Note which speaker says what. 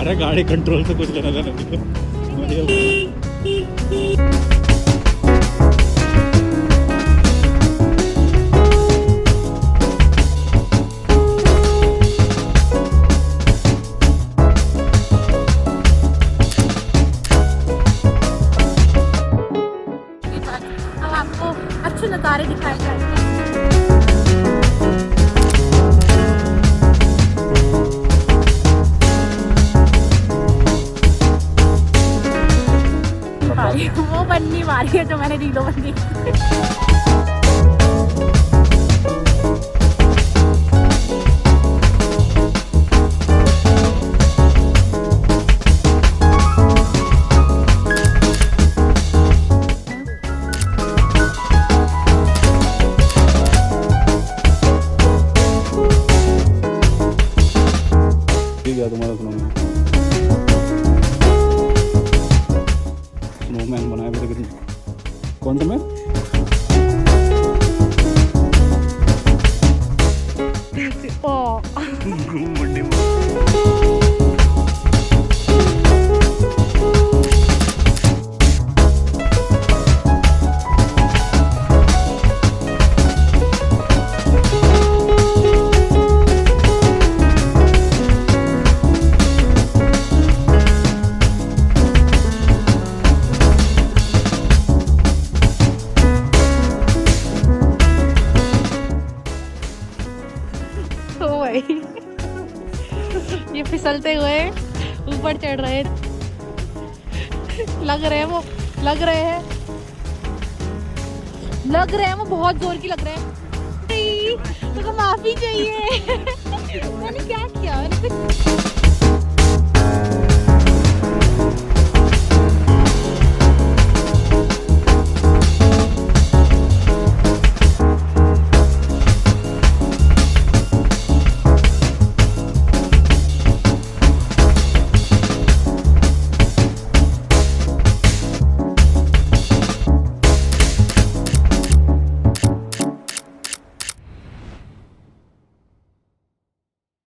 Speaker 1: अरे गाड़ी कंट्रोल से कुछ लेना देना नहीं
Speaker 2: अब आपको अच्छे नज़ारे दिखाए जाएंगे। वो बननी मारी है जो मैंने रीलों में देखी।
Speaker 1: तुम्हारा स्नोमैन बनाया मेरे कितने कौन सा मैं
Speaker 2: ये फिसलते हुए ऊपर चढ़ रहे लग रहे हैं वो बहुत जोर की लग रहे हैं। तो माफी चाहिए। मैंने क्या किया?